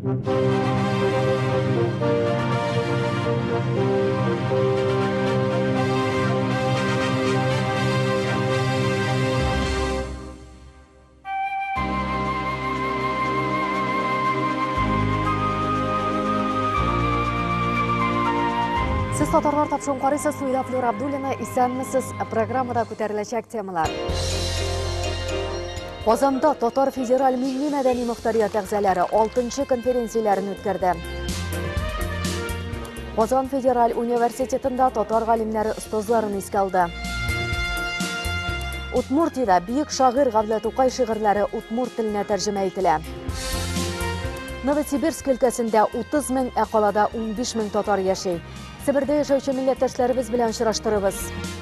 Siz Tatarlar tapşon qarıysa Suyda Flor Abdulina, isənmisiz programmada көтәреләчәк темалар. Qozonda Tatar Federal Milli Mədəni Muxtariyat əğzələri 6-cı konferensiyələrini ötkərdi. Qozon Federal Universitetində Tatar qalimləri ustozlarını iskə aldı. Udmurtiyada büyük şagir Gavlat Uqay şiğirləri Udmurt tilinə tərcümə etilə. Novosibirsk өлkəsində 30 min, qalada 15 min Tatar yaşayır. Sibirdə yaşayıcı millətdaşlarыбыз bilan ұшыраштырыбыз.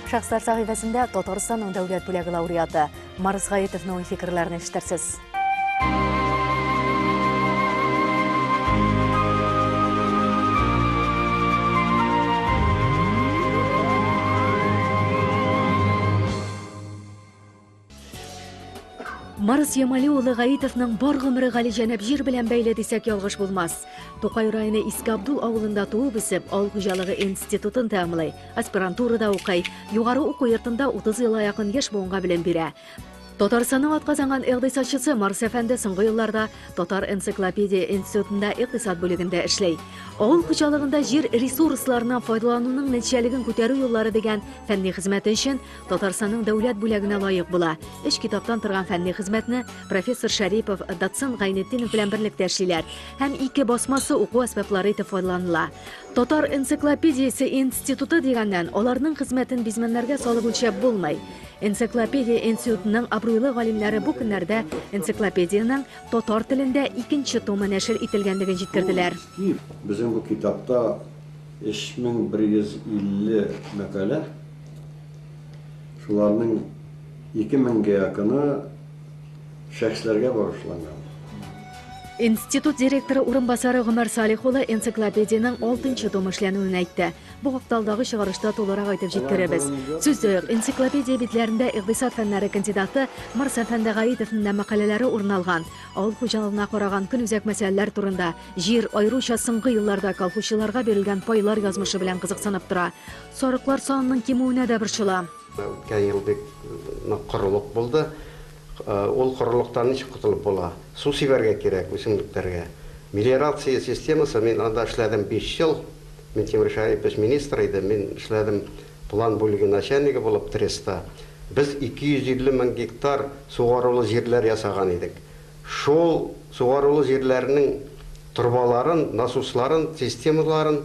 Şəxslər sahifəsində Tatarстанның дәүләт бүләге лауреаты Марс Гаитовның фикерләрен ишетәрсез. Марс Ямали улы Гаитовның бар гомере Гали Җәнәп җир белән бәйле дисәк ялгыш булмас. Тукай районы Иске Абдул авылында туып үсеп, авыл хуҗалыгы институтын тәмамлый, аспирантурада укый, югары уку йортында 30 елга якын яшь буынга белем бирә. Татарстанның атказанган икътисадчысы Марс әфәнде соңгы елларда Татар энциклопедия институтында икътисад бүлегендә эшләй. Авыл хуҗалыгында җир ресурсларынан файдалануның нәтиҗәлеген күтәрү юллары дигән фәнни хезмәте өчен Татарстанның дәүләт бүлегенә лаек була. Өч китаптан торган фәнни хезмәтне профессор Шәрипов, доцент Гайнетдинов белән берлектә эшлиләр һәм ике басмасы уку әсбаплары итеп файдаланыла. Татар энциклопедиясе институты дигәннән аларның хезмәтен бизмәннәргә салып үлчәп булмый. Энциклопедия институтының абруйлы галимнәре бу көннәрдә энциклопедияның татар телендә 2нче томы нәшер ителгәнлеген җиткерделәр. Безнең бу китапта 3150 мәкалә, шуларның 2000-гә якыны шәхесләргә багышланган. Институт директоры урынбасары Гомәр Салих улы энциклопедияның 6нчы томы эшләнүен әйтте. Бу вакытдагы чыгарышта толырак әйтеп җиткерәбез. Сүздә энциклопедия битләрендә икътисад фәннәре кандидаты Марс әфәнде Гаитовның мәкаләләре урын алган. Авыл хуҗалыгына караган көнүзәк мәсьәләләр турында, җир аеруча соңгы елларда колхозчыларга бирелгән пайлар язмышы белән кызыксынып тора. Сарыклар санының кимүенә дә борчыла. Үткән ел бик корылык булды. Ол корылыктан ничек кутылып була? Су сибәргә кирәк үсемлекләргә. Мелиорация системасы мин анда эшләдем 5 ел. Мин Тимур Шәрипович министр идем, мин эшләдем план бүлеге начальнигы булып Треста. Без 250 мең гектар сугарылы җирләр ясаган идек. Шул сугарылы җирләрнең турбаларын, насосларын, системаларын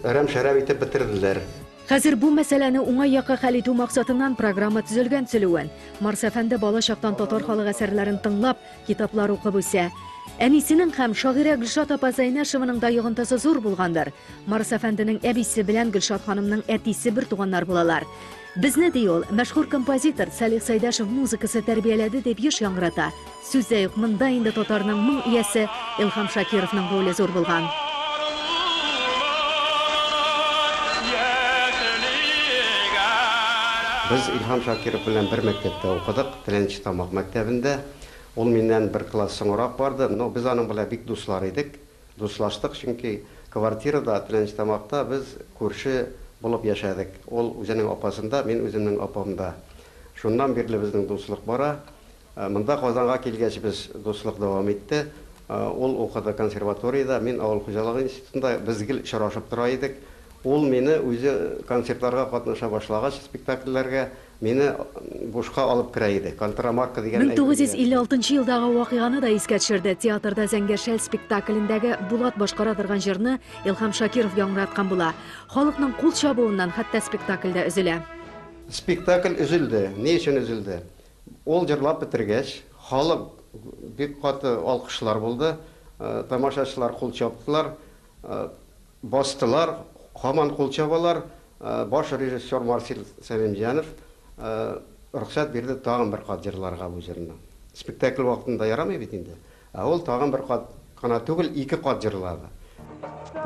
әрәм-шәрәм итеп бетерделәр. Хәзер бу мәсьәләне уңай якка хәл итү максатыннан программа төзелгән Сөлүән. Марс әфәнде бала чактан татар халык әсәрләрен тыңлап, китаплар укып үсә. Әнисенең һәм шагыйрә Гөлшат апа Зәйнәшеваның да йогынтысы зур булгандыр. Марс әфәнденең әбисе белән Гөлшат ханымның әтисе бер туганнар булалар. Безне ди ул, мәшһүр композитор Салих Сәйдәшев музыкасы тәрбияләде дип еш яңгырата. Сүздә юк, монда инде татарның моң иясе Илһам Шакировның роле зур булган. Biz İlham Şakirov белән бер мәктәптә укыдык, Тиләнче тамак мәктәбендә. Ул миннән бер класс соңрак барды, но без аның белән бик дуслар идек. Дуслаштык, чөнки квартирада Тиләнче тамакта без күрше булып яшәдек. Ул үзенең апасында, мин үземнең апамда. Шуннан бирле безнең дуслык бара. Монда Казанга килгәч без дуслык дәвам итте. Ул укыды консерваториядә, мин авыл хуҗалыгы институтында без гел очрашып тора идек. Ул мине үзе концертларга катнаша башлагач, спектакльләргә мине бушка алып керә иде. Контрамарка дигән 1956 елдагы вакыйганы да искә төшерде. Театрда Зәңгәршәл спектаклендәге Булат башкара торган җырны Илһам Шакиров яңгыраткан була. Халыкның кул чабуыннан хәтта спектакльдә өзелә. Спектакль өзелде. Ни өчен өзелде? Ул җырлап бетергәч, халык бик каты алкышлар булды. Тамашачылар кул чаптылар, бастылар. Хаман кулчабалар, баш режиссер Марсел Сәлимҗанов рөхсәт бирде тагын бер кат җырларга бу җырны. Спектакль вакытында ярамый бит инде. Ул тагын бер кат кына түгел, 2 кат җырлады.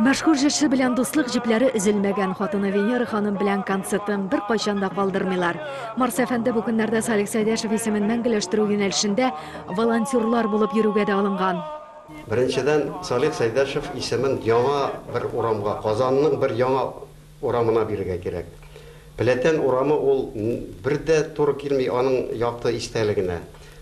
Мәшһүр җырчы белән дуслык җипләре өзелмәгән хатыны Венера ханым белән концертын бер кайчан да калдырмыйлар. Марс әфәнде бу көннәрдә Салих Сәйдәшев исемен мәңгеләштерү юнәлешендә волонтерлар булып йөрүгә дә алынган. Беренчедән, Салих Сайдашев исемен яңа бер урамга, Казанның бер яңа урамына бирергә кирәк. Пеләтән урамы ул бер дә туры килми аның якты истәлегенә.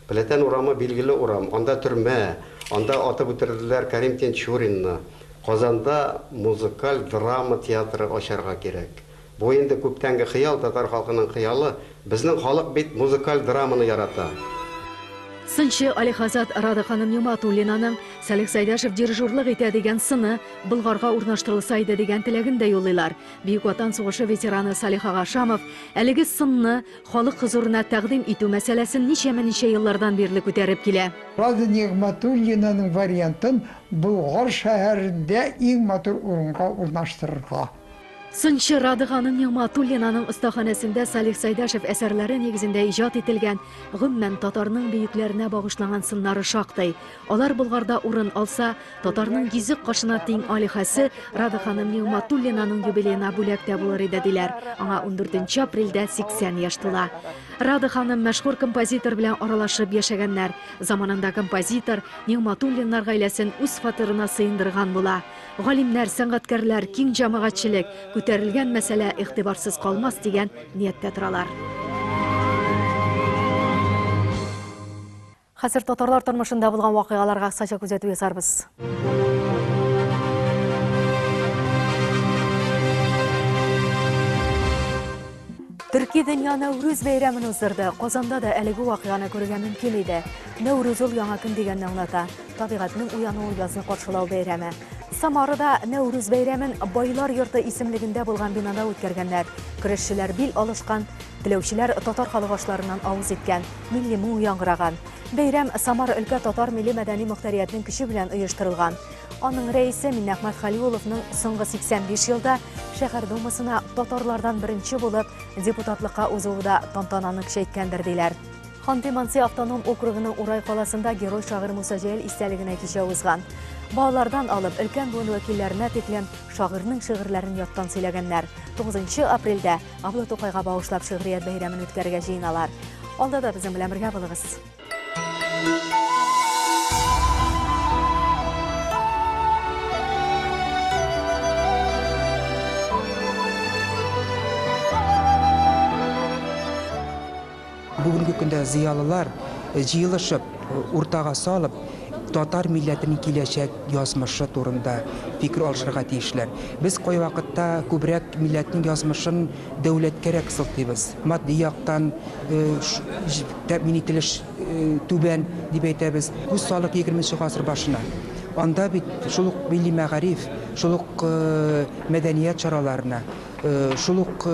Пеләтән урамы билгеле урам, анда төрмә, анда атып үтерделәр Кәрим Тинчуринны. Казанда музыкаль драма театры ачарга кирәк. Бу инде күптәнге хыял, татар халкының хыялы. Безнең халык бит музыкаль драманы ярата. Сынчы Алихазат Рада ханым Нигъматуллинаның Салих Сайдашев дирижерлык итә дигән сыны Болгарга урнаштырылса иде дигән теләген дә юллыйлар. Бөек Ватан сугышы ветераны Салих Агашамов әлеге сынны халык хузурына тәкъдим итү мәсьәләсен ничә еллардан бирле күтәреп килә. Рада Нигъматуллинаның вариантын Болгар шәһәрендә иң матур урынга урнаштырырга. Сынчы Рада ханым Нигъматуллинаның остаханәсендә Салих Сайдашев әсәрләре нигезендә иҗат ителгән гомумән татарның бөекләренә багышланган сыннары шактый. Алар Болгарда урын алса, татарның гизик кашына тиң алихасы Рада ханым Нигъматуллинаның юбилеена бүләктә булыр иде диләр. Аңа 14 апрельдә 80 яшь тула. Рада ханым мәшһүр композитор белән аралашып яшәгәннәр. Заманында композитор Нигъматуллиннар гаиләсен үз фатирына сыендырган була. Галимнәр, сәнгатькәрләр, киң җәмәгатьчелек күтәрелгән мәсьәлә игътибарсыз калмас дигән нияттә торалар. Хәзер татарлар тормышында булган вакыйгаларга кыскача күзәтү ясарбыз. Төрки дөнья Нәүрүз бәйрәмен уздырды. Казанда да әлеге вакыйганы күрергә мөмкин иде. Нәүрүз ул яңа көн дигәнне аңлата. Табигатьнең уянуы язны каршылау бәйрәме. Самарада Нәүрүз бәйрәмен байлар йорты исемлегендә булган бинада үткәргәннәр. Көрәшчеләр бил алышкан, теләүчеләр татар халык ашларыннан авыз иткән, милли моң яңгыраган. Бәйрәм Самар өлкә татар милли мәдәни мөхтәриятының көче белән оештырылган. Аның рәисе Миннәхмәт Халиуловның соңгы 85 елда шәһәр думасына татарлардан беренче булып депутатлыкка узуында тантананы көчәйткәндер диләр. Ханты-Манси автоном округының Урай каласында герой шагыйрь Муса Җәлил истәлегенә кичә узган. Балалардан алып өлкән буын вәкилләренә тиклем шагыйрьнең шигырьләрен яттан сөйләгәннәр. 9 апрельдә Абла Тукайга багышлап шигърият бәйрәмен үткәрергә җыеналар. Алда да безнең белән бергә булыгыз. Бүгінгі күндә зиялылар җыелышып, уртага салып, татар милләтенең киләчәк язмышы турында фикер алышырга тиешләр. Без кай вакытта күбрәк милләтнең язмышын дәүләткәрәк сылтыйбыз. Матди яктан тәэмин ителеш түбән дип әйтәбез. Күз салык 20 гасыр башына. Анда бит шул ук милли мәгариф, шул ук мәдәният чараларына, шул ук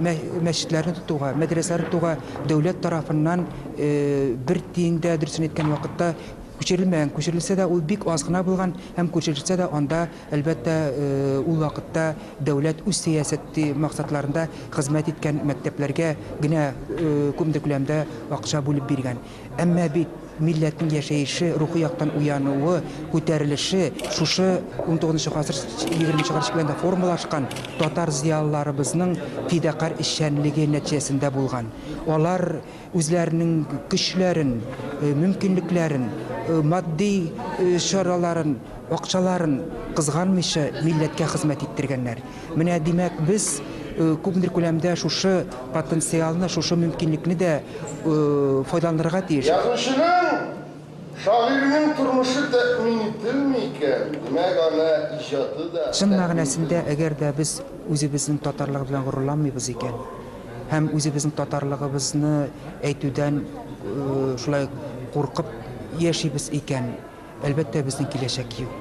мәчетләрне тотуга, мәдрәсәләрне тотуга дәүләт тарафыннан бер тиңдә дөресен әйткән вакытта күчерелмәгән, күчерелсә дә ул бик аз гына булган, һәм күчерелсә дә анда әлбәттә ул вакытта дәүләт үз сиясәте максатларында хезмәт иткән мәктәпләргә генә күпме күләмдә акча бүлеп биргән. Әмма бит милләтнең яшәеше, рухи яктан уянуы, күтәрелеше шушы 19 гасыр 20 гасыр белән формалашкан татар зиялыларыбызның фидакар эшчәнлеге нәтиҗәсендә булган. Алар үзләренең көчләрен, мөмкинлекләрен, матди чараларын, акчаларын кызганмыйча милләткә хезмәт иттергәннәр. Менә димәк без күпмедер күләмдә шушы потенциалны, шушы мөмкинлекне дә файдаланырга тиеш. Язучының, шагыйрьнең тормышы тәэмин ителми икән, димәк аны иҗаты да. Чын мәгънәсендә, әгәр дә без үзебезнең татарлык белән горурланмыйбыз икән, һәм үзебезнең татарлыгыбызны әйтүдән шулай куркып яшибез икән, әлбәттә безнең киләчәк юк.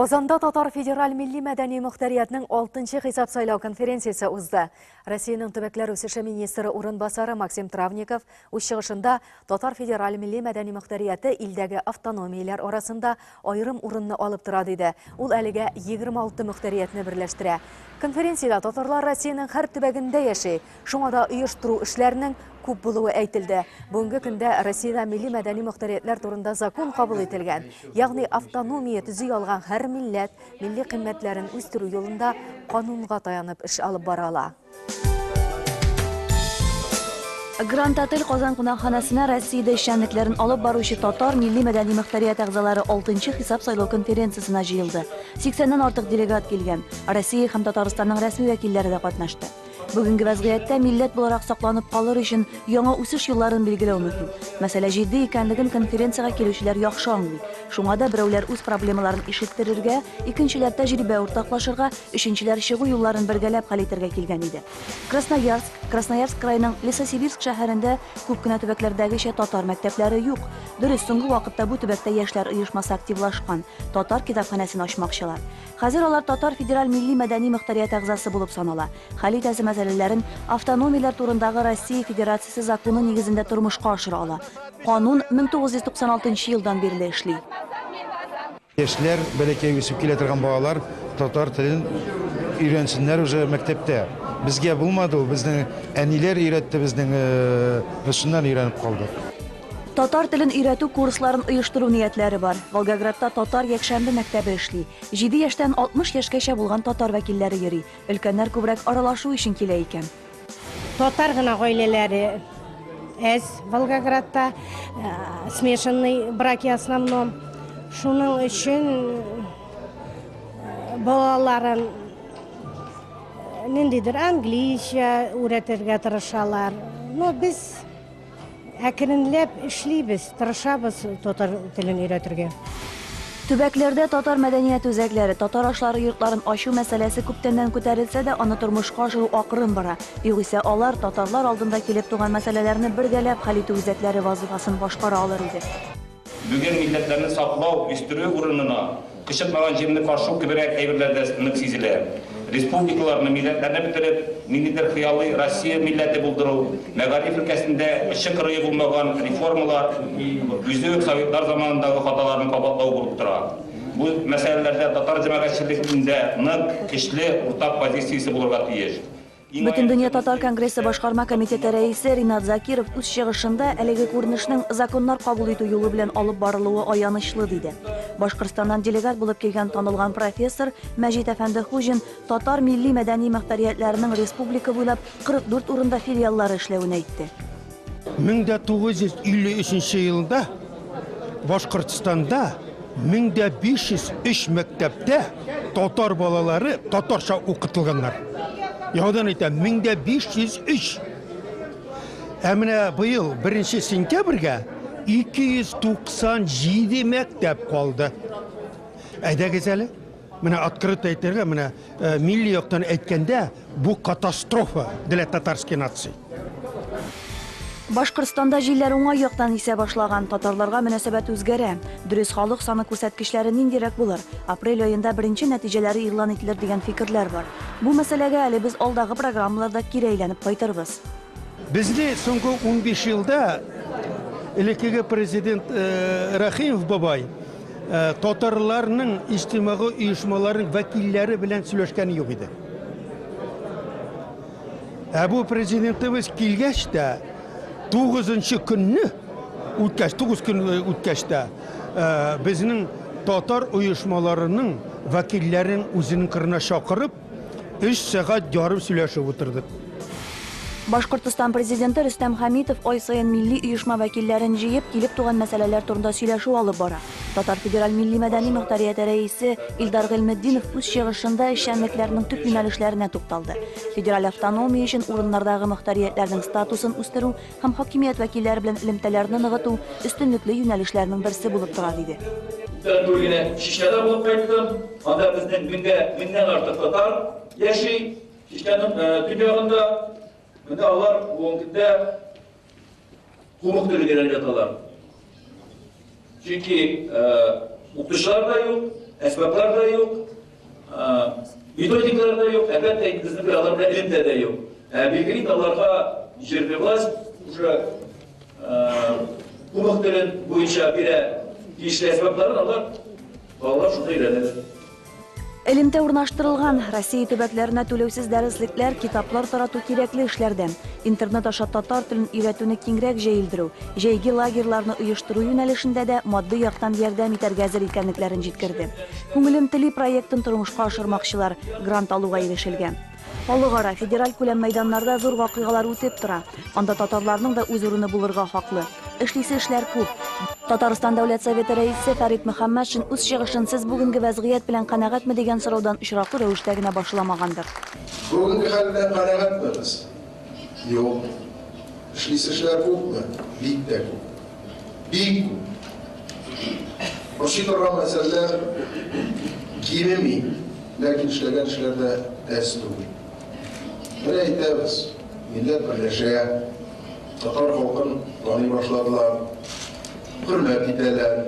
Казанда Татар федераль милли мәдәни мөхтәриятның 6-нчы хисап сайлау конференциясе узды. Россиянең төбәкләр үсеше министры урынбасары Максим Травников үз чыгышында Татар федераль милли мәдәни мөхтәрияте илдәге автономияләр арасында аерым урынны алып тора диде. Ул әлегә 26 мөхтәриятне берләштерә. Конференциядә татарлар Россиянең һәр төбәгендә яши. Шуңа да оештыру эшләренең күп булуы әйтелде. Бүгенге көндә Россиядә милли мәдәни мөхтәриятләр турында закон кабул ителгән. Ягъни автономия төзи алган һәр милләт милли кыйммәтләрен үстерү юлында канунга таянып эш алып бара ала. Grand Hotel Qozon qonaqxonasina Rossiyada ishchanliklarini olib boruvchi Totor milliy madaniy muxtoriyat a'zolari 6-chi hisob saylov konferensiyasida jiyildi. 80 dan ortiq delegat kelgan. Rossiya ham Tataristonning rasmiy vakillari da qatnashdi. Bugungi vaziyatda millat bo'laroq saqlanib qolar uchun yangi o'sish yo'llarini belgilab muhim. Masala jiddiy ekanligini konferensiyaga keluvchilar yaxshi anglaydi. Shunga da birovlar o'z problemalarini eshittirishga, ikkinchilar tajriba o'rtoqlashishga, uchinchilar shigu yo'llarini birgalab hal etirga kelgan edi. Krasnoyarsk krayining Lesosibirsk shahrida ko'pgina tubaklardagi Totor maktablari yo'q. Durust, so'nggi vaqtda bu tubakda yoshlar uyushmasi aktivlashgan. Totor kitobxonasini ochmoqchilar. Hozir ular Totor federal milliy madaniy muxtoriyat a'zosi bo'lib sanaladi. Halitasi masalalarin avtonomiyalar turundagi Rossiya Federatsiyasi zakoni negizida turmushga oshira oladi. Qonun 1996-yildan beri ishlaydi. Yoshlar balakay o'sib keladigan bolalar Totor tilini o'rgansinlar o'sha maktabda. Bizga bo'lmadi, bizning anilar o'rgatdi, bizning shundan o'rganib qoldik. Totor tilini o'rgatuv kurslarini uyushtiruv niyatlari bor. Volgogradda Totor yakshanba maktabi ishlaydi. 7 yoshdan 60 yoshgacha bo'lgan Totor vakillari yuri. Ulkanlar ko'proq aralashuv uchun kelar ekan. Totargina oilalari ez Volgogradda смешанный браки основном. Shuning uchun bolalarin nindidir angliycha o'rgatirga tirishadilar. Biz akrinlab ishlaymiz, tirishamiz Totor tilini o'rgatirga. Tubaklarda Totor madaniyat o'zaklari, Totor oshlari yurtlarini oshuv masalasi ko'pdan ko'tarilsa-da, uni turmushga oshiruv oqirin bora. Yo'g'isa ular Totorlar oldinda kelib turgan masalalarni birgalab hal etib o'zaklari vazifasini boshqara olar edi. Bugün milletlerini saklav, üstürüğü uğruna, kışıtmadan cemini karşı kibirek evirlerde ınık siziler. Respublikalarını milletlerine bitirip, milletler hıyalı Rossiya milleti buldurup, Megarif ülkesinde ışık kırığı bulmayan reformalar, yüzük Sovyetler zamanındaki hatalarını kapatlağı bulup durar. Bu meselelerde Tatar cemaatçilikinde ınık, kişli, ortak pozisiyası bulurga tiyiş. Butun dunyo Totor kongressi boshqarma komiteti raisi Rinat Zakirov o'z chiqishida haligi ko'rinishning zakonlar qabul etuv yo'li bilan olib boriluvi ayanishli dedi. Boshqirdistondan delegat bo'lib kelgan tanilgan professor Majid Afandi Xujin Totor milliy madaniy muxtariyatlarining respublika bo'ylab 44 o'rinda filiallari ishlavini aytdi. 1953-yilda Boshqirdistonda 1503 maktabda Totor bolalari Totorcha o'qitilganlar. Yağdan aytam 1503. Emine bu yıl 1 sentyabrga 297 mektep kaldı. Ayda güzeli. Mine открыто aytırga, mine milli yoktan etkende bu katastrofa dile Tatarski natsiya. Boshqirdistonda yillar o'ng'ay yoqdan esa boshlagan Totorlarga munosabat o'zgara. Durust xalq soni ko'rsatkichlari nindirak bo'lar. Aprel oyida birinchi natijalari e'lon etilar degan fikrlar bor. Bu masalaga hali biz oldagi programmalarda kiraylanib qaytaramiz. Bizni so'nggi 15 yilda ilkiga prezident Rahimov bobay Totorlarning ijtimoiy uyushmalarining vakillari bilan so'rashgani yo'q edi. Bu prezidentimiz kelgachda 9 kunni o'tkazdi, 9 kun o'tkazdi. Bizning Totor uyushmalarining vakillarini o'zining qirna chaqirib 3 soat yarim so'rashib o'tirdi. Boshqirdiston prezidenti Rustam Hamidov oy sayin milliy uyushma vakillarini jiyib, kelib turgan masalalar turida сөйләшү olib bora. Totor federal milliy madaniy muxtoriyati raisi Ildar G'ilmiddinov o'z chiqishida ishchanliklarning tub yo'nalishlarına to'xtaldi. Federal avtonomiya uchun o'rinlardagi muxtoriyatlarning statusini o'stiruv ham hokimiyat vakillari bilan ilimtalarni nig'ituv ustunlikli yo'nalishlarning birisi bo'lib turadi dedi. To'g'ri, Shishada bo'lib qaytdim. Onda bizning mindan ortiq Totor yashay. Shishkaning dunyoda bunda ular o'ngda huquqlilar yatalar. Çünkü o'qituvchilar da yo'q, asboblar da yo'q, metodikalar da yo'q, albatta bizning birodarlar ilmda da yo'q. Belgili ularga yerli власть уже huquqlar bo'yicha bira ishli asboblarni ular shunday o'rganadi. Ilimda o'rnashtirilgan Rossiya tubaklarına to'lovsiz darsliklar, kitoblar taratuv kerakli ishlardan, internet osha Totor tilini o'rgatuvni kengroq jayildiruv, jaygi lagerlarni uyushtiruv yo'nalishida da moddiy yoqdan yordam etarga hozir ekanliklarini yetkazdi. Ko'nglim tili proyektini turmushga oshirmoqchilar grant oluvga erishilgan. Халыкара федераль күләм мәйданнарда зур вакыйгалар үтеп тора. Анда татарларның да үз урыны булырга хаклы. Эшлисе эшләр күп. Татарстан Дәүләт Советы рәисе Фәрит Мөхәммәтшин үз чыгышын сез бүгенге вазгыять белән канәгатьме дигән сораудан очраклы рәвештә генә башламагандыр. Бүгенге хәлдә канәгатьмебез? Юк. Эшлисе эшләр күпме? Бик тә күп. Бик күп. Ошый торган мәсьәләләр кимеми, ләкин эшләгән эшләрдә тәс түгел. Менә әйтәбез, милләт берләшә, татар халкын таный башладылар, хөрмәт итәләр.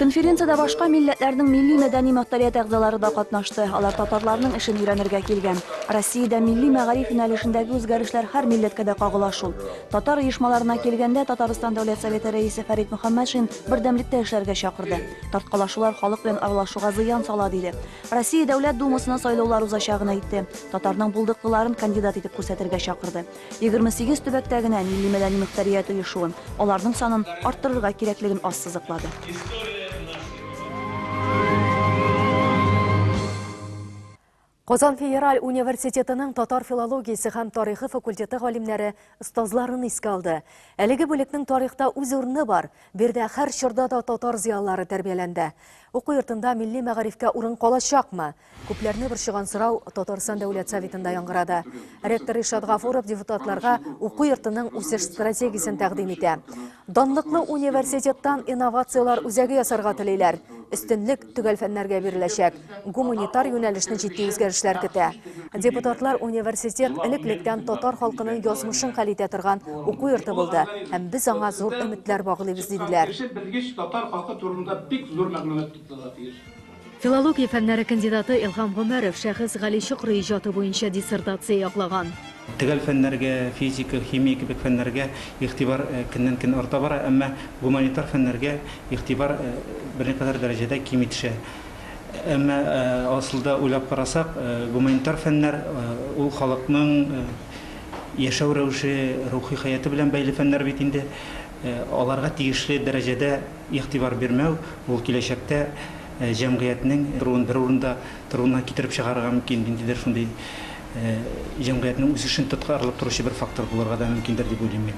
Конференцияда башка милләтләрнең милли-мәдәни мөхтәрият әгъзалары да катнашты. Алар татарларның эшен өйрәнергә килгән. Россиядә милли мәгариф юнәлешендәге үзгәрешләр һәр милләткә дә кагыла шул. Татар оешмаларына килгәндә Татарстан Дәүләт Советы рәисе Фәрит Мөхәммәтшин бердәмлектә эшләргә чакырды. Тарткалашулар халык белән аралашуга зыян сала диде. Россия Дәүләт Думасына сайлаулар узачагын әйтте. Татарның булдыклыларын кандидат итеп күрсәтергә чакырды. 28 төбәктә генә милли-мәдәни мөхтәрият оешуын, аларның санын арттырырга кирәклеген ассызыклады. Казан Федераль университетының татар филологиясы һәм тарихы факультеты галимнәре остазларын искә алды. Әлеге бүлекнең тарихта үз урыны бар. Бердә һәр чорда да татар зыялылары тәрбияләнде. Уку йортында милли мәгарифкә урын калачакмы? Күпләрне борчыган сорау Татарстан Дәүләт Советында яңгырады. Ректор Ишат Гафуров депутатларга уку йортының үсеш стратегиясын тәкъдим итә. Данлыклы университеттан инновациялар үзәге ясарга телиләр. Өстенлек төгәл фәннәргә биреләчәк. Гуманитар юнәлешне җитди үзгәрешләр көтә. Депутатлар университет элеклектән татар халкының язмышын хәл итә торган уку йорты булды һәм без аңа зур өметләр баглыйбыз диделәр. Филология фәннәре кандидаты Илһам Гомәров шәхес Гали Шөкри иҗаты буенча диссертация яклаган. Төгәл фәннәргә, физика, химия кебек фәннәргә игътибар көннән-көн арта бара, әмма гуманитар фәннәргә игътибар берникадәр дәрәҗәдә кими төшә. Әмма асылда уйлап карасак, гуманитар фәннәр ул халыкның яшәү рәвеше, рухи хаяты белән бәйле фәннәр бит инде. Аларга тиешле дәрәҗәдә игътибар бирмәү ул киләчәктә җәмгыятьнең бер урында торуына китереп чыгарырга мөмкин, ниндидер шундый җәмгыятьнең үсешен тоткарлап торучы бер фактор булырга да мөмкиндер дип уйлыйм мин.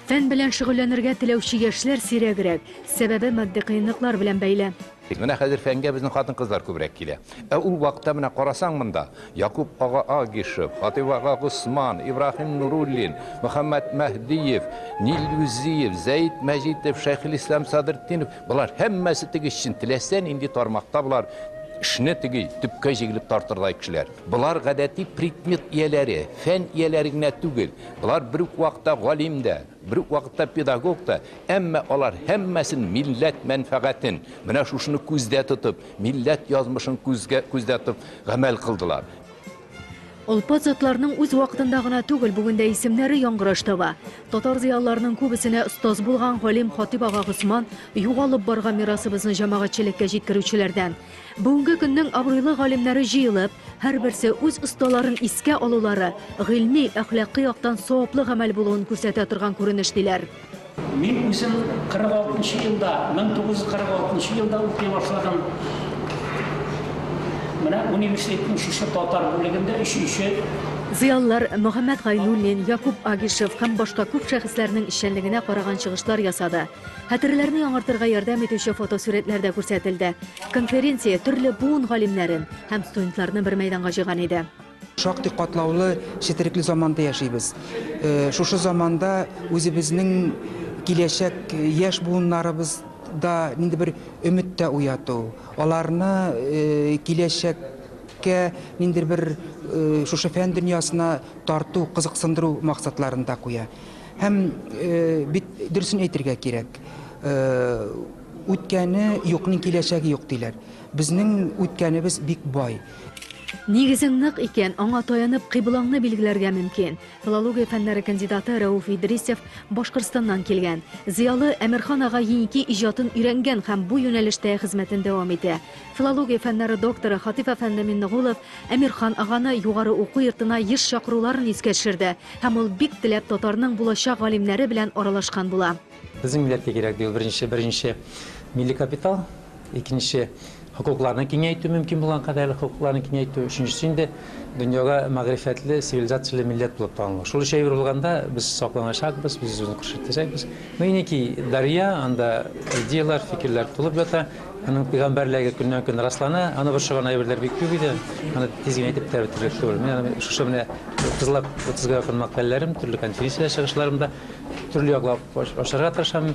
Фән белән шөгыльләнергә теләүче яшьләр сирәгрәк, сәбәбе матди кыенлыклар белән бәйле. Менә хәзер фәнгә безнең хатын-кызлар күбрәк килә. Ул вакытта менә карасаң монда Якуб ага Агишев, Хатыйп ага Госман, Ибраһим Нуруллин, Мөхәммәд Мәһдиев, Нил Юзиев, Зәйд Мәҗитов, Шәйхелислам Садретдинов, булар һәммәсе теге өчен теләсән инде тармакта булар эшне теге төпкә җигелеп тартырдай кешеләр. Булар гадәти предмет ияләре, фән ияләре генә түгел. Булар бер үк вакытта галим дә, бер үк вакытта педагог да, әмма алар һәммәсен милләт мәнфәгатен, менә шушыны күздә тотып, милләт язмышын күздә тотып гамәл кылдылар. Олпат затларның үз вакытында гына түгел, бүгендә исемнәре яңгыраш таба. Татар зыялларының күбесенә остаз булган галим Хатыйп ага Госман югалып барган мирасыбызны җәмәгатьчелеккә җиткерүчеләрдән. Бүгенге көннең абруйлы галимнәре җыелып, һәрберсе үз осталарын искә алулары, гыйльми, әхлакый яктан саваплы гамәл булуын күрсәтә торган күренеш диләр. Мин үзем 46 елда, 1946 елда укый башлаган. Менә университетның шушы татар бүлегендә 3-нче Зыяллар Мөхәммәд Гайнуллин, Якуб Агишев һәм башка күп шәхесләрнең эшчәнлегенә караган чыгышлар ясады. Хәтерләрне яңартырга ярдәм итүче фотосурәтләр дә күрсәтелде. Конференция төрле буын галимнәрен һәм студентларны бер мәйданга җыйган иде. Шактый катлаулы, четерекле заманда яшибез. Шушы заманда үзебезнең киләчәк яшь буыннарыбыз да нинди бер өмет тә уяту. Аларны киләчәккә нинди бер шушы фән дөньясына тарту, кызыксындыру максатларында куя. Һәм бит дөресен әйтергә кирәк. Үткәне юкның киләчәге юк диләр. Безнең үткәнебез бик бай. Нигезең нык икән, аңа таянып кыйблаңны билгеләргә мөмкин. Филология фәннәре кандидаты Рауф Идрисов Башкортстаннан килгән. Зыялы Әмирхан ага еники иҗатын өйрәнгән һәм бу юнәлештә хезмәтен дәвам итә. Филология фәннәре докторы Хатиф әфәнде Миннагулов Әмирхан аганы югары уку йортына еш чакыруларын искә төшерде һәм ул бик теләп татарның булачак галимнәре белән аралашкан була. Безнең милләткә кирәк ди ул беренче милли капитал, икенче hukuklarını kengaytırуу mümkün болған кадарлы hukuklarını kengaytыруу. Üçüncüsü inde dünyaga magrifatli, sivilizatsiyalı millet bulup tanılmak. Şol şey olganda biz saklanışakбыз, biz özünü kurşetesекбіз. Meyineki darya анда идеялар, fikirler tulup yata. Анын пейгамберлерге күннен күн раслана, аны bir шыған айберлер бик көп иде. Аны тезген айтып тәрбиелеп түгел. Мен аны шушы менә кызлап 30-га якын мақалаларым, төрле конференциялар чыгышларымда төрле яклап ашарга тырышам.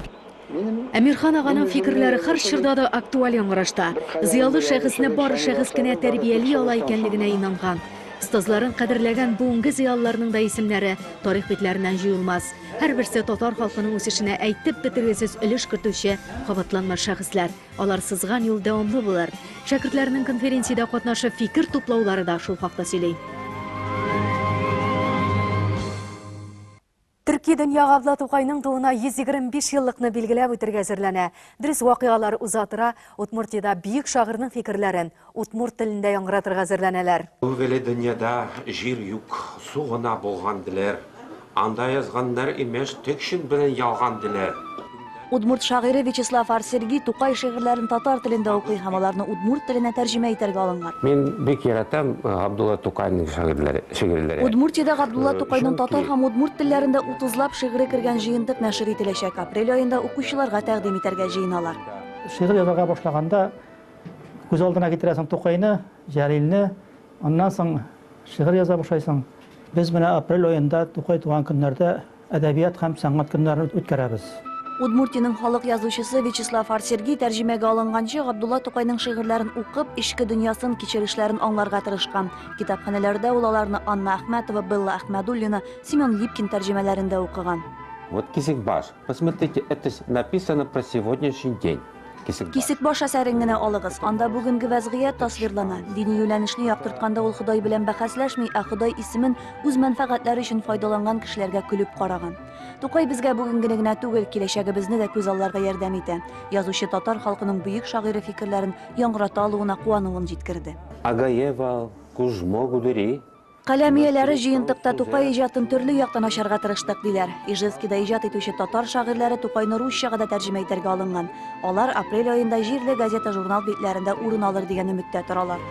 Әмирхан аганың фикерләре һәр чорда да актуаль яңгырашта. Зыялы шәхесне бары шәхес кенә тәрбияли ала икәнлегенә инанган. Остазларын кадерләгән бүгенге зыялыларның да исемнәре тарих битләреннән җыелмас. Һәрберсе татар халкының үсешенә әйтеп бетергесез өлеш кертүче кабатланмаш шәхесләр. Алар сызган юл дәвамлы булыр. Шәкертләрнең конференциядә катнашып фикер туплаулары да шул хакта сөйли. Төрки дөнья Габдулла Тукайның тууына 125 еллыкны билгеләп үтәргә әзерләнә. Дөрес вакыйгалар узатыра, Удмуртиядә бийек шагыйрьнең фикерләрен удмурт телендә яңгыратырга әзерләнәләр. Әүвәле дөньяда жир юк, су гына булган диләр. Анда язганнар имеш текшин белән ялган диләр. Удмурт шагыйре Вячеслав Арсергий Тукай шигырьләрен татар телендә укый һәм аларны удмурт теленә тәрҗемә итәргә алынган. Мин бик яратам Габдулла Тукайның шигырьләре. Удмуртиядә Габдулла Тукайның татар һәм удмурт телләрендә 30лап шигыре кергән җыентык нәшер ителәчәк. Апрель аенда укучыларга тәкъдим итәргә җыеналар. Шигырь язарга башлаганда күз алдына китерәсең Тукайны, Җәлилне, аннан соң шигырь яза башлайсың. Без менә апрель аенда Тукай туган көннәрдә әдәбият һәм сәнгать көннәрен үткәрәбез. Удмуртиянең халык язучысы Вячеслав Арсергий тәрҗемәгә алынганчы Габдулла Тукайның шигырьләрен укып, ичке дөньясын, кичерешләрен аңларга тырышкан. Китапханәләрдә ул аларны Анна Әхмәтова, Белла Әхмәдуллина, Семен Липкин тәрҗемәләрендә укыган. Вот Кисикбаш. Посмотрите, это написано про сегодняшний день. Кисикбаш әсәрен генә алыгыз. Анда бүгенге вазгыять тасвирлана. Дини юнәлешне яктыртканда ул Ходай белән бәхәсләшми, ә Ходай исемен үз мәнфәгатьләре өчен файдаланган кешеләргә күлеп караган. Тукай безгә бүгенге генә түгел, киләчәгебезне дә күз алларга ярдәм итә. Язучы татар халкының бөек шагыйре фикерләрен яңгырата алуына куануын җиткерде. Агаева, Кужмо, Гудери. Каләмияләре җыентыкта Тукай иҗатын төрле яктан ачарга тырыштык диләр. Ижевскида иҗат итүче татар шагыйрьләре Тукайны русчага да тәрҗемә итәргә алынган. Алар апрель аенда җирле газета журнал битләрендә урын алыр дигән өметтә торалар.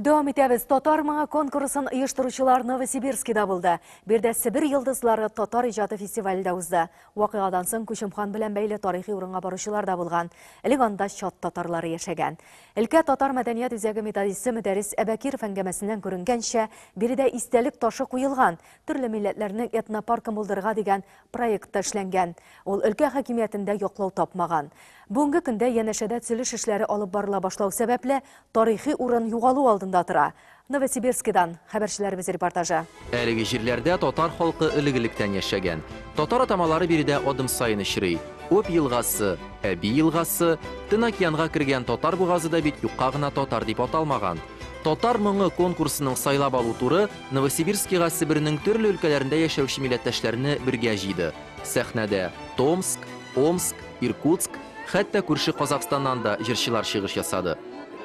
Дәвам итәбез. Татар моңы конкурсын оештыручылар Новосибирскида булды. Бердә Сибир йолдызлары татар иҗаты фестивалендә узды. Вакыйгадан соң Күчемхан белән бәйле тарихи урынга баручылар да булган. Элек анда чат татарлары яшәгән. Илкә татар мәдәният үзәге методисты Мөдәррис Әбәкиров әңгәмәсеннән күренгәнчә, биредә истәлек ташы куелган, төрле милләтләрнең этнопаркын булдырырга дигән проектта эшләнгән. Ул өлкә хакимиятендә яклау тапмаган. Бүгенге көндә янәшәдә төзелеш эшләре алып барыла башлау сәбәпле тарихи урын югалу алдында тора. Новосибирскидан хәбәрчеләребез репортажы. Әлеге җирләрдә татар халкы элек-электән яшәгән. Татар атамалары биредә адым сайын очрый. Оп елгасы, Әби елгасы, Тын океанга кергән татар бугазы да бит юкка гына татар дип аталмаган. Татар моңы конкурсының сайлап алу туры Новосибирскига Сибирнең төрле өлкәләрендә яшәүче милләттәшләрне бергә җыйды. Сәхнәдә Томск, Омск, Иркутск, хәтта күрше Казакъстаннан да җырчылар чыгыш ясады.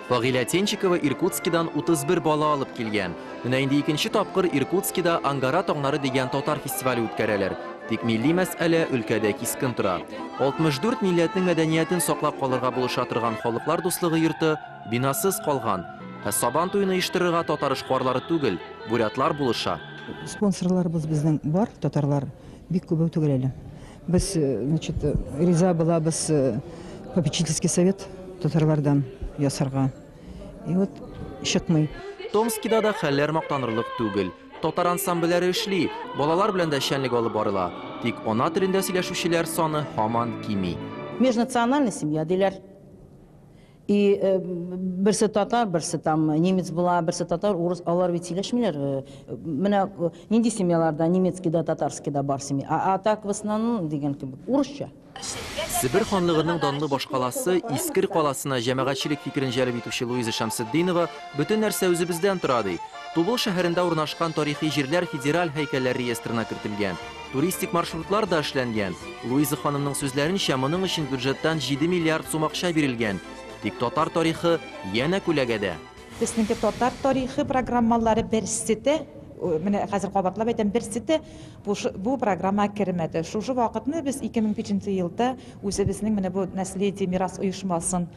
Фагыйлә Тенчикова Иркутскидан 31 бала алып килгән. Менә инде икенче тапкыр Иркутскида Ангара таңнары дигән татар фестивале үткәрәләр. Тик милли мәсьәлә өлкәдә кискен тора. 64 милләтнең мәдәниятен саклап калырга булыша торган халыклар дуслыгы йорты бинасыз калган. Сабан туйны оештырырга татар эшкуарлары түгел, бурятлар булыша. Спонсорларыбыз безнең бар, татарлар бик күп түгел әле. Без, значит, риза булабыз попечительский совет татарлардан ясарга. И вот чыкмый. Томскида да хәлләр мактанырлык түгел. Татар ансамбльләре эшли, балалар белән дә эшчәнлек алып барыла. Тик ана телендә сөйләшүчеләр саны һаман кими. Межнациональная семья диләр. И берсе татар, берсе там немец була, берсе татар, урыс, алар бит сөйләшмиләр. Менә нинди семьяларда немецкий да, татарский да бар семья. А так в основном дигән кебек урысча. Сибир ханлыгының данлы башкаласы Искер каласына җәмәгатьчелек фикерен җәлеп итүче Луиза Шәмсетдинова бөтен нәрсә үзебездән тора ди. Тубыл шәһәрендә урнашкан тарихи җирләр федераль һәйкәлләр реестрына кертелгән. Туристик маршрутлар да эшләнгән. Луиза ханымның сүзләренчә, моның өчен бюджеттан 7 миллиард сум акча бирелгән. Тик татар тарихы янә күләгәдә. Безнең татар тарихы программалары берсете менә хәзер кабатлап әйтәм, берсе дә бу программа кермәде. Шушы вакытны без 2005 елда үзебезнең менә бу наследие мирас оешмасын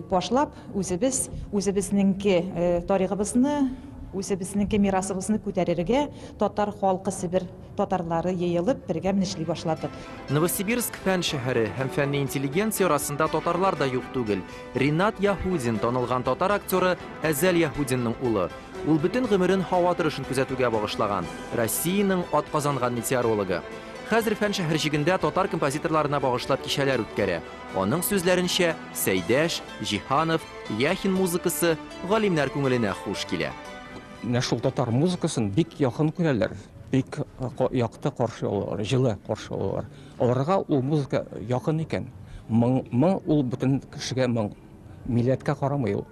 башлап, үзебезнеңки тарихыбызны, үзебезнеңки мирасыбызны күтәрергә татар халкы Себер татарлары йыелып бергә эшли башладык. Новосибирск фән шәһәре һәм фәнни интеллигенция арасында татарлар да юк түгел. Ринат Яһудин, танылган татар актеры Әзәл Яһудинның улы. Ул бөтен гомерен һава торышын күзәтүгә багышлаган, Россиянең атказанган метеорологы. Хәзер фән шәһәр җигендә татар композиторларына багышлап кичәләр үткәрә. Аның сүзләренчә, Сәйдәш, Җиһанов, Яхин музыкасы галимнәр күңеленә хуш килә. Шул татар музыкасын бик якын күрәләр, бик якты каршы алалар, җылы каршы алалар. Аларга ул музыка якын икән. Моң ул бөтен кешегә моң, милләткә карамый ул.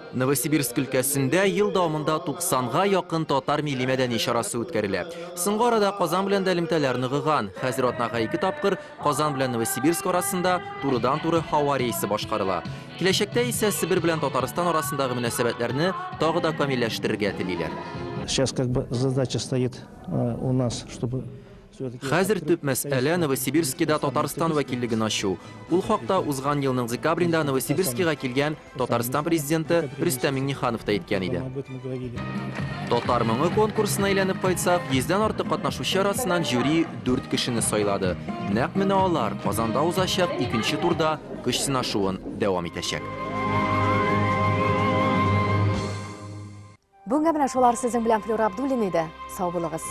Новосибирск өлкәсендә ел дәвамында 90-га якын татар милли мәдәни чарасы үткәрелә. Соңгы арада Казан белән дә элемтәләр ныгыган. Хәзер атнага 2 тапкыр Казан белән Новосибирск арасында турыдан-туры һава рейсы башкарыла. Киләчәктә исә Себер белән Татарстан арасындагы мөнәсәбәтләрне тагы да камилләштерергә телиләр. Сейчас как бы задача стоит у нас, чтобы Хәзер төп мәсьәлә Новосибирскида Татарстан вәкиллеген ачу. Ул хакта узган елның декабрендә Новосибирскига килгән Татарстан президенты Рөстәм Миңнеханов та әйткән иде. Татар моңы конкурсына әйләнеп кайтсак, 100дән артык катнашучы арасыннан жюри 4 кешене сайлады. Нәкъ менә алар Казанда узачак 2нче турда көч сынашуын дәвам итәчәк. Бүгенге менә шулар сезнең белән Флюра Абдуллина иде. Сау булыгыз.